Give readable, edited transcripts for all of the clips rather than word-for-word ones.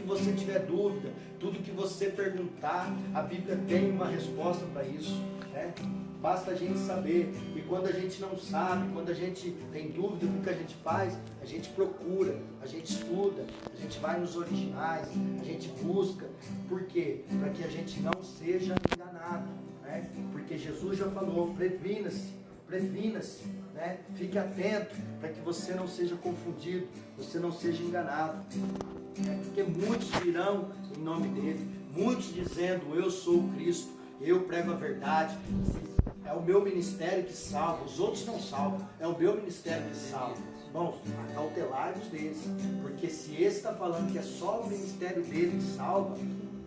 você tiver dúvida, tudo que você perguntar, a Bíblia tem uma resposta para isso, né? Basta a gente saber. E quando a gente não sabe, quando a gente tem dúvida do que a gente faz, a gente procura, a gente estuda, a gente vai nos originais, a gente busca. Por quê? Para que a gente não seja enganado, né? Porque Jesus já falou, previna-se, né? Fique atento para que você não seja confundido, você não seja enganado, né? Porque muitos virão em nome dele, muitos dizendo, eu sou o Cristo, eu prego a verdade, é o meu ministério que salva, os outros não salvam, é o meu ministério que salva. Irmãos, acautelai-vos deles, porque se esse está falando que é só o ministério dele que salva,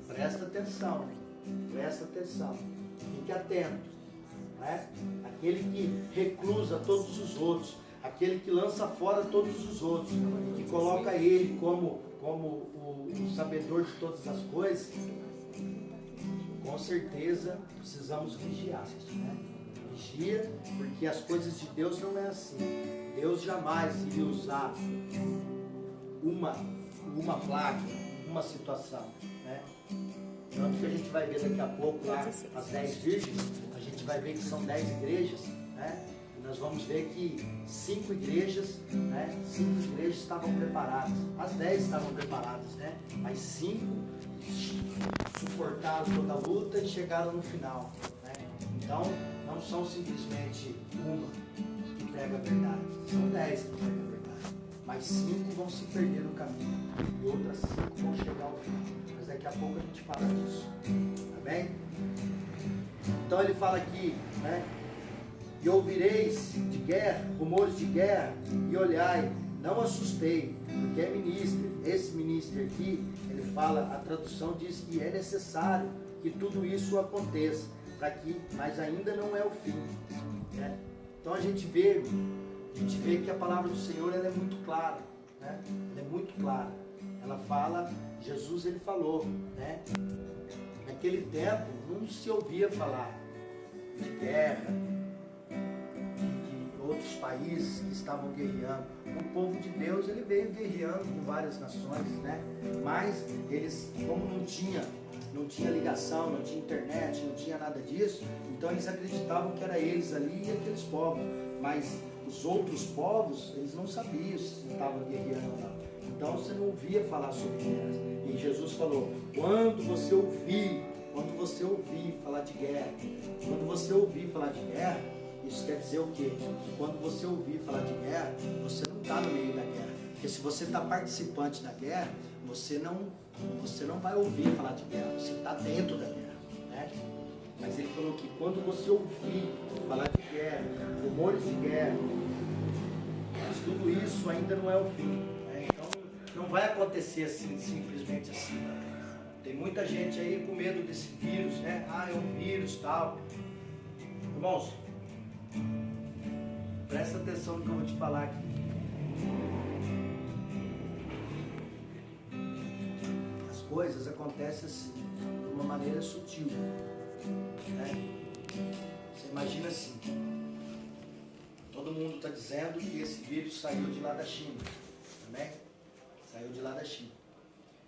presta atenção, fique atento, né? Aquele que reclusa todos os outros, aquele que lança fora todos os outros, que coloca ele como o sabedor de todas as coisas, com certeza precisamos vigiar, né? Vigia, porque as coisas de Deus não é assim. Deus jamais iria usar uma placa, uma situação, né? Tanto que a gente vai ver daqui a pouco lá as 10 virgens, a gente vai ver que são 10 igrejas, né? E nós vamos ver que 5 igrejas, né? 5 igrejas estavam preparadas, as 10 estavam preparadas, né? Mas 5 suportaram toda a luta e chegaram no final, né? Então, não são simplesmente uma que prega a verdade, são 10 que pregam a verdade, mas 5 vão se perder no caminho e outras 5 vão chegar ao final. Mas daqui a pouco a gente fala disso, tá bem? Então ele fala aqui, né? E ouvireis de guerra, rumores de guerra, e olhai, não assustei, porque é ministro. Esse ministro aqui, ele fala, a tradução diz que é necessário que tudo isso aconteça, mas ainda não é o fim, né? Então a gente vê que a palavra do Senhor ela é muito clara, né? Ela é muito clara. Ela fala, Jesus ele falou, né? Naquele tempo não se ouvia falar de guerra, de outros países que estavam guerreando. O povo de Deus ele veio guerreando com várias nações, né? Mas eles, como não tinha ligação, não tinha internet, não tinha nada disso, então eles acreditavam que era eles ali e aqueles povos. Mas os outros povos, eles não sabiam se estavam guerreando ou não. Então você não ouvia falar sobre guerras. E Jesus falou, quando você ouvir falar de guerra, isso quer dizer o quê? Que quando você ouvir falar de guerra, você não está no meio da guerra. Porque se você está participante da guerra, você não vai ouvir falar de guerra, você está dentro da guerra, né? Mas ele falou que quando você ouvir falar de guerra, rumores de guerra, mas tudo isso ainda não é o fim, né? Então não vai acontecer assim, simplesmente assim. Tem muita gente aí com medo desse vírus, né? Ah, é um vírus e tal. Irmãos, presta atenção no que eu vou te falar aqui. As coisas acontecem assim, de uma maneira sutil, né? Você imagina assim, todo mundo está dizendo que esse vírus saiu de lá da China, também saiu de lá da China.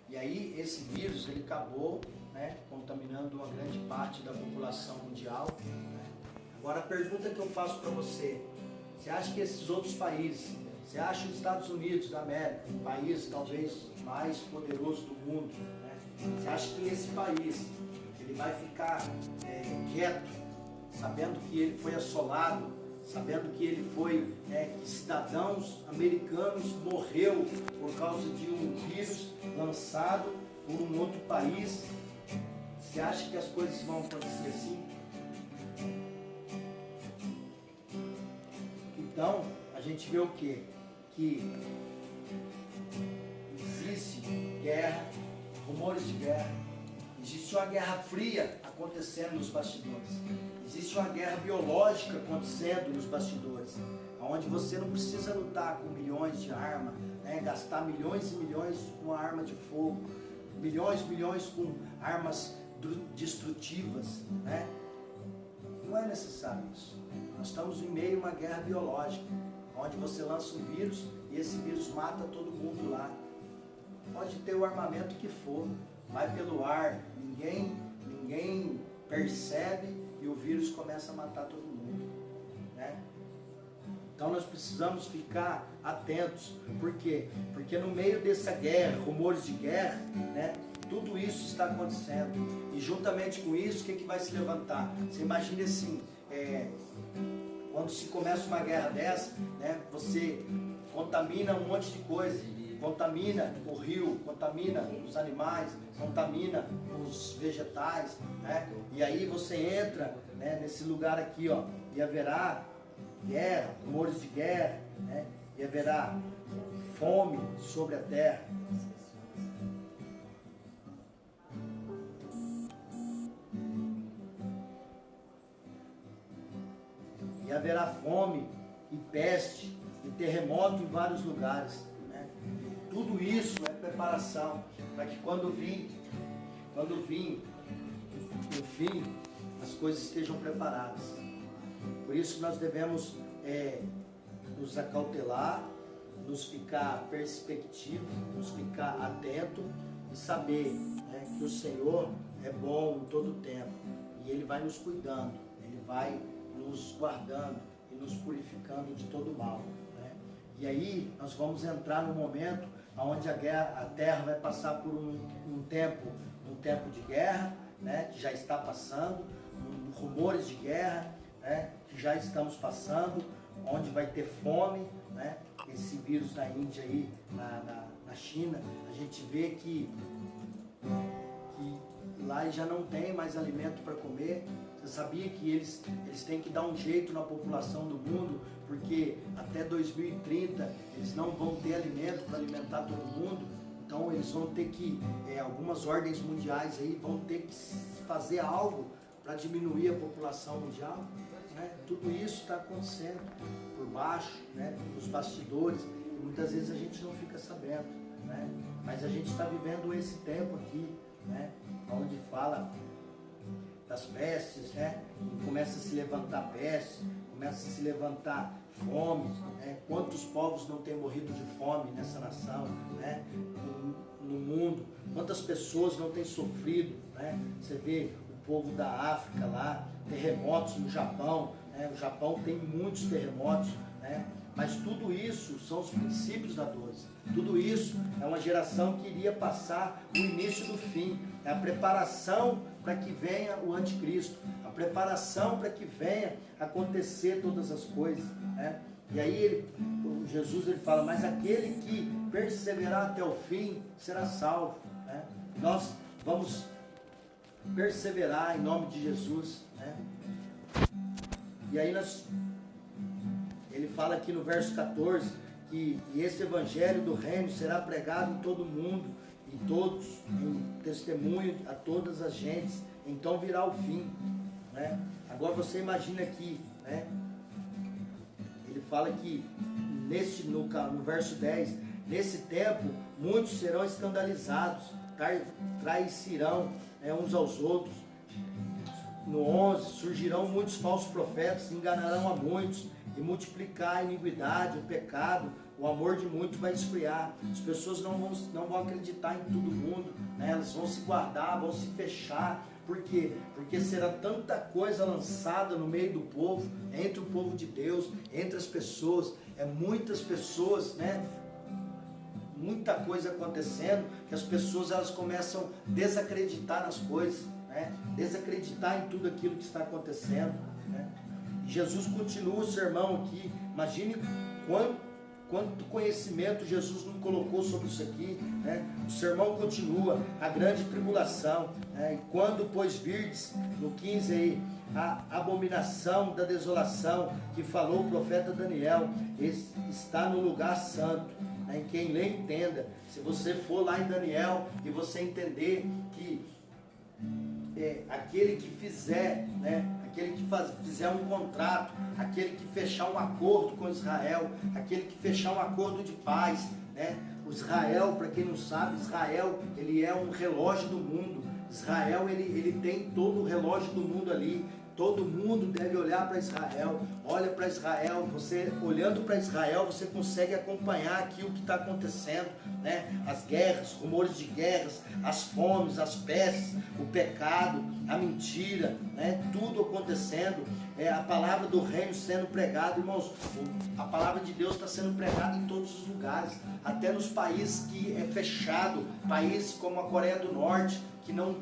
E aí esse vírus ele acabou, né, contaminando uma grande parte da população mundial, né? Agora a pergunta que eu faço para você, você acha que esses outros países, você acha os Estados Unidos da América, o país talvez mais poderoso do mundo, né? Você acha que esse país ele vai ficar quieto, sabendo que ele foi assolado, sabendo que ele foi, que cidadãos americanos morreu por causa de um vírus lançado por um outro país? Você acha que as coisas vão acontecer assim? Então, a gente vê o quê? Que existe guerra, rumores de guerra, existe uma guerra fria acontecendo nos bastidores, existe uma guerra biológica acontecendo nos bastidores, onde você não precisa lutar com milhões de armas, né? Gastar milhões e milhões com arma de fogo, milhões com armas destrutivas, né? Não é necessário isso. Nós estamos em meio a uma guerra biológica, onde você lança um vírus e esse vírus mata todo mundo lá. pode ter o armamento que for, vai pelo ar, ninguém percebe e o vírus começa a matar todo mundo, né? Então nós precisamos ficar atentos. Por quê? Porque no meio dessa guerra, rumores de guerra, né, tudo isso está acontecendo. E juntamente com isso, o que vai se levantar? Você imagina assim, quando se começa uma guerra dessa, né, você contamina um monte de coisa. Contamina o rio, contamina os animais, contamina os vegetais, né? E aí você entra, né, nesse lugar aqui, ó, e haverá guerra, rumores de guerra, né? E haverá fome sobre a terra. E haverá fome e peste e terremoto em vários lugares, né? Tudo isso é preparação para que quando vir o fim, as coisas estejam preparadas. Por isso nós devemos nos acautelar, nos ficar perspectivo, nos ficar atento e saber, né, que o Senhor é bom em todo o tempo e Ele vai nos cuidando, Ele vai nos guardando e nos purificando de todo mal, né? E aí nós vamos entrar no momento onde a terra vai passar por um tempo de guerra, né, que já está passando, rumores de guerra, né, que já estamos passando, onde vai ter fome, né? Esse vírus da Índia aí, na China, a gente vê que lá já não tem mais alimento para comer. Você sabia que eles têm que dar um jeito na população do mundo, porque até 2030 eles não vão ter alimento para alimentar todo mundo. Então eles vão ter que, algumas ordens mundiais aí vão ter que fazer algo para diminuir a população mundial, né? Tudo isso está acontecendo por baixo, né, nos bastidores, e muitas vezes a gente não fica sabendo, né? Mas a gente está vivendo esse tempo aqui, né, onde fala das pestes, né? E começa a se levantar pestes, começa a se levantar fome, né? Quantos povos não têm morrido de fome nessa nação, né? No mundo, quantas pessoas não têm sofrido, né? Você vê o povo da África lá, terremotos no Japão, né? O Japão tem muitos terremotos, né? Mas tudo isso são os princípios da 12. Tudo isso é uma geração que iria passar o início do fim. É a preparação para que venha o anticristo. A preparação para que venha acontecer todas as coisas, né? E aí Jesus fala, mas aquele que perseverar até o fim será salvo, né? Nós vamos perseverar em nome de Jesus, né? E aí ele fala aqui no verso 14, que esse evangelho do reino será pregado em todo o mundo, e todos, em testemunho a todas as gentes, então virá o fim, né? Agora você imagina aqui, né? Ele fala que no verso 10, nesse tempo muitos serão escandalizados, trairão, uns aos outros. No 11, surgirão muitos falsos profetas, enganarão a muitos, e multiplicar a iniquidade, o pecado, o amor de muitos vai esfriar. As pessoas não vão acreditar em todo mundo, né? Elas vão se guardar, vão se fechar. Por quê? Porque será tanta coisa lançada no meio do povo, entre o povo de Deus, entre as pessoas, muitas pessoas, né? Muita coisa acontecendo, que as pessoas elas começam a desacreditar nas coisas, né? Desacreditar em tudo aquilo que está acontecendo, né? Jesus continua o sermão aqui. Imagine quanto conhecimento Jesus não colocou sobre isso aqui, né? O sermão continua, a grande tribulação, né? E quando, pois, virdes, no 15 aí, a abominação da desolação que falou o profeta Daniel, está no lugar santo, né? Em quem lê entenda. Se você for lá em Daniel e você entender que aquele que fizer, né? Aquele que fizer um contrato, aquele que fechar um acordo com Israel, aquele que fechar um acordo de paz, né? O Israel, para quem não sabe, Israel, ele é um relógio do mundo. Israel, ele tem todo o relógio do mundo ali. Todo mundo deve olhar para Israel. Olha para Israel. Você olhando para Israel, você consegue acompanhar aqui o que está acontecendo, né? As guerras, rumores de guerras, as fomes, as pestes, o pecado, a mentira, né? Tudo acontecendo. A palavra do reino sendo pregada, irmãos. A palavra de Deus está sendo pregada em todos os lugares, até nos países que é fechado, países como a Coreia do Norte, que não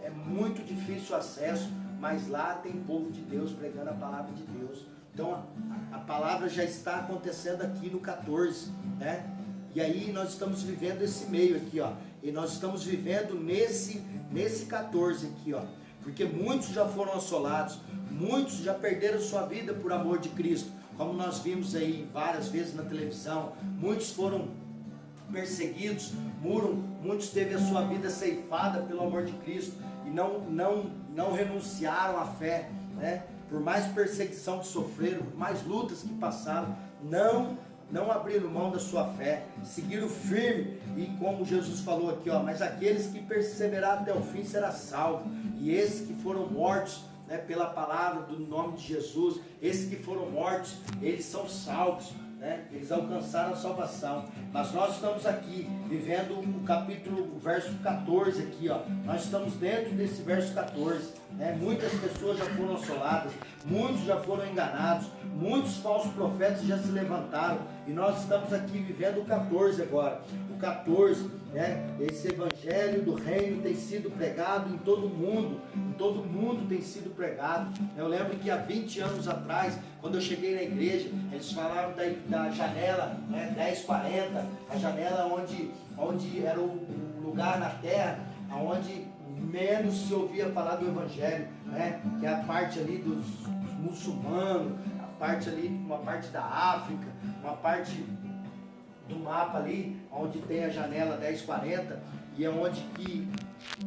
é muito difícil o acesso, mas lá tem povo de Deus pregando a palavra de Deus. Então a palavra já está acontecendo aqui no 14, né? E aí nós estamos vivendo esse meio aqui, ó. E nós estamos vivendo nesse 14 aqui, ó. Porque muitos já foram assolados, muitos já perderam sua vida por amor de Cristo, como nós vimos aí várias vezes na televisão. Muitos foram perseguidos, muitos teve a sua vida ceifada pelo amor de Cristo e não renunciaram à fé, né? Por mais perseguição que sofreram, por mais lutas que passaram, não abriram mão da sua fé, seguiram firme. E como Jesus falou aqui, ó, mas aqueles que perseverar até o fim será salvo. E esses que foram mortos, né, pela palavra do nome de Jesus, esses que foram mortos, eles são salvos, né? Eles alcançaram a salvação. Mas nós estamos aqui vivendo o verso 14 aqui, ó. Nós estamos dentro desse verso 14, né? Muitas pessoas já foram assoladas, muitos já foram enganados, muitos falsos profetas já se levantaram, e nós estamos aqui vivendo o 14 agora. O 14, né? Esse evangelho do reino tem sido pregado em todo mundo tem sido pregado. Eu lembro que há 20 anos atrás, quando eu cheguei na igreja, eles falaram da janela, né, 1040, a janela onde era o lugar na terra onde menos se ouvia falar do evangelho, né, que é a parte ali dos muçulmanos, uma parte da África, uma parte do mapa ali, onde tem a janela 1040, e é onde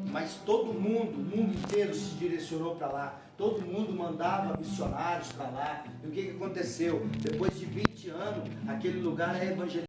mas todo mundo, o mundo inteiro se direcionou para lá, todo mundo mandava missionários para lá. E o que aconteceu? Depois de 20 anos, aquele lugar é evangelizado.